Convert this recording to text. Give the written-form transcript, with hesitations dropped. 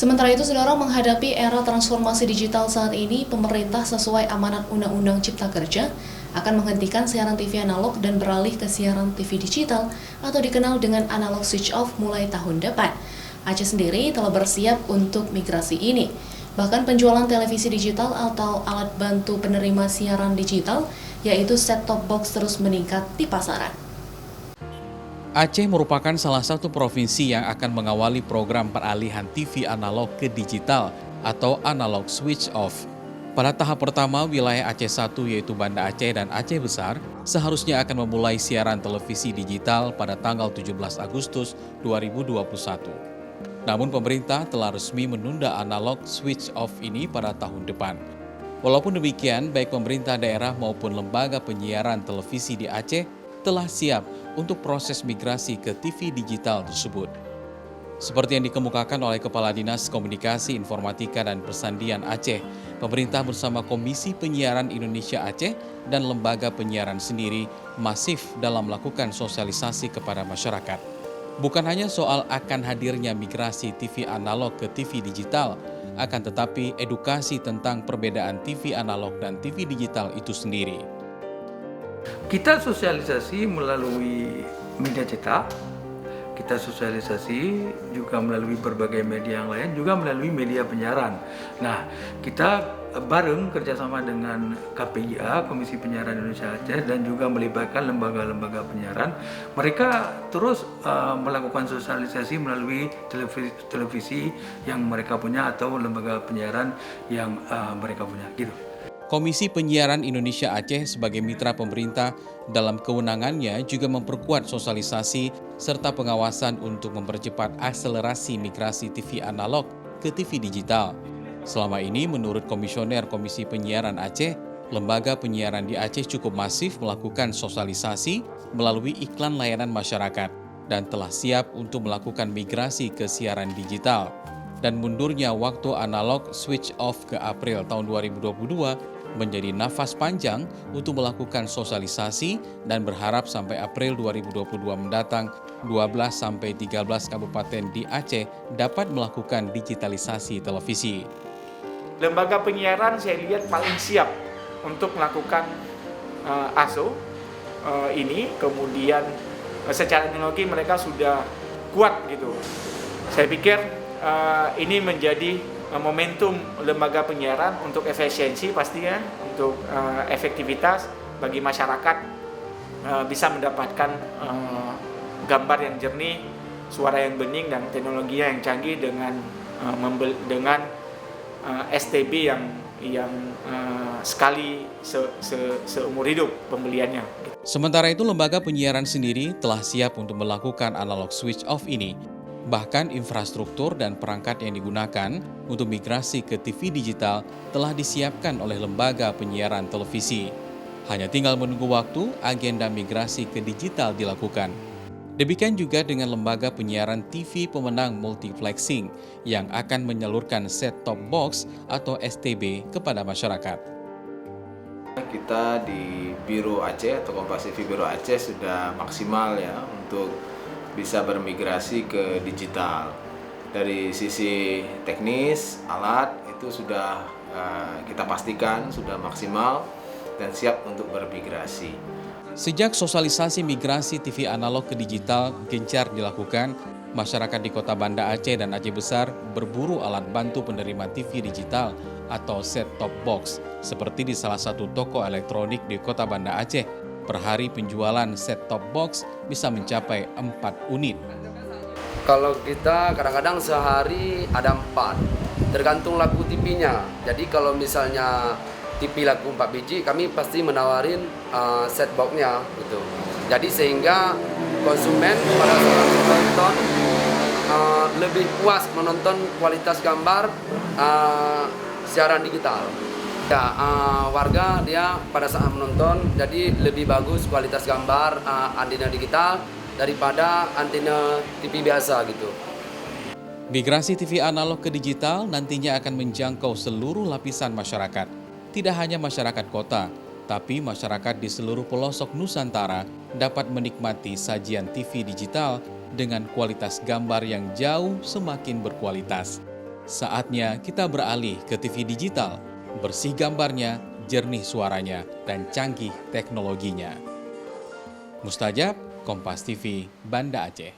Sementara itu, saudara, menghadapi era transformasi digital saat ini, pemerintah sesuai amanat Undang-Undang Cipta Kerja akan menghentikan siaran TV analog dan beralih ke siaran TV digital atau dikenal dengan analog switch off mulai tahun depan. Aceh sendiri telah bersiap untuk migrasi ini. Bahkan penjualan televisi digital atau alat bantu penerima siaran digital, yaitu set-top box, terus meningkat di pasaran. Aceh merupakan salah satu provinsi yang akan mengawali program peralihan TV analog ke digital atau analog switch off. Pada tahap pertama, wilayah Aceh 1 yaitu Banda Aceh dan Aceh Besar seharusnya akan memulai siaran televisi digital pada tanggal 17 Agustus 2021. Namun pemerintah telah resmi menunda analog switch off ini pada tahun depan. Walaupun demikian, baik pemerintah daerah maupun lembaga penyiaran televisi di Aceh telah siap untuk proses migrasi ke TV digital tersebut. Seperti yang dikemukakan oleh Kepala Dinas Komunikasi Informatika dan Persandian Aceh, pemerintah bersama Komisi Penyiaran Indonesia Aceh dan lembaga penyiaran sendiri masif dalam melakukan sosialisasi kepada masyarakat. Bukan hanya soal akan hadirnya migrasi TV analog ke TV digital, akan tetapi edukasi tentang perbedaan TV analog dan TV digital itu sendiri. Kita sosialisasi melalui media cetak, kita sosialisasi juga melalui berbagai media yang lain, juga melalui media penyiaran. Nah, kita bareng kerjasama dengan KPIA, Komisi Penyiaran Indonesia Aceh, dan juga melibatkan lembaga-lembaga penyiaran. Mereka terus melakukan sosialisasi melalui televisi yang mereka punya atau lembaga penyiaran yang mereka punya, gitu. Komisi Penyiaran Indonesia Aceh sebagai mitra pemerintah dalam kewenangannya juga memperkuat sosialisasi serta pengawasan untuk mempercepat akselerasi migrasi TV analog ke TV digital. Selama ini, menurut Komisioner Komisi Penyiaran Aceh, lembaga penyiaran di Aceh cukup masif melakukan sosialisasi melalui iklan layanan masyarakat dan telah siap untuk melakukan migrasi ke siaran digital. Dan mundurnya waktu analog switch off ke April tahun 2022 menjadi nafas panjang untuk melakukan sosialisasi dan berharap sampai April 2022 mendatang 12-13 kabupaten di Aceh dapat melakukan digitalisasi televisi. Lembaga penyiaran saya lihat paling siap untuk melakukan ASO ini, kemudian secara teknologi mereka sudah kuat gitu. Saya pikir ini menjadi momentum lembaga penyiaran untuk efisiensi pastinya, untuk efektivitas bagi masyarakat bisa mendapatkan gambar yang jernih, suara yang bening dan teknologi yang canggih dengan STB yang sekali seumur hidup pembeliannya. Sementara itu, lembaga penyiaran sendiri telah siap untuk melakukan analog switch off ini. Bahkan infrastruktur dan perangkat yang digunakan untuk migrasi ke TV digital telah disiapkan oleh lembaga penyiaran televisi. Hanya tinggal menunggu waktu agenda migrasi ke digital dilakukan. Demikian juga dengan lembaga penyiaran TV pemenang multiplexing yang akan menyalurkan set-top box atau STB kepada masyarakat. Kita di Biro Aceh atau Kompas TV Biro Aceh sudah maksimal ya untuk bisa bermigrasi ke digital. Dari sisi teknis, alat itu sudah kita pastikan sudah maksimal dan siap untuk bermigrasi. Sejak sosialisasi migrasi TV analog ke digital gencar dilakukan, masyarakat di Kota Banda Aceh dan Aceh Besar berburu alat bantu penerima TV digital atau set-top box, seperti di salah satu toko elektronik di Kota Banda Aceh. Per hari penjualan set-top box bisa mencapai 4 unit. Kalau kita kadang-kadang sehari ada 4, tergantung laku TV-nya. Jadi kalau misalnya TV laku 4 biji, kami pasti menawarin set box-nya gitu. Jadi sehingga konsumen pada saat menonton lebih puas menonton kualitas gambar siaran digital. Ya, warga dia pada saat menonton jadi lebih bagus kualitas gambar antena digital daripada antena TV biasa gitu. Migrasi TV analog ke digital nantinya akan menjangkau seluruh lapisan masyarakat. Tidak hanya masyarakat kota, tapi masyarakat di seluruh pelosok Nusantara dapat menikmati sajian TV digital dengan kualitas gambar yang jauh semakin berkualitas. Saatnya kita beralih ke TV digital, bersih gambarnya, jernih suaranya, dan canggih teknologinya. Mustajab, Kompas TV, Banda Aceh.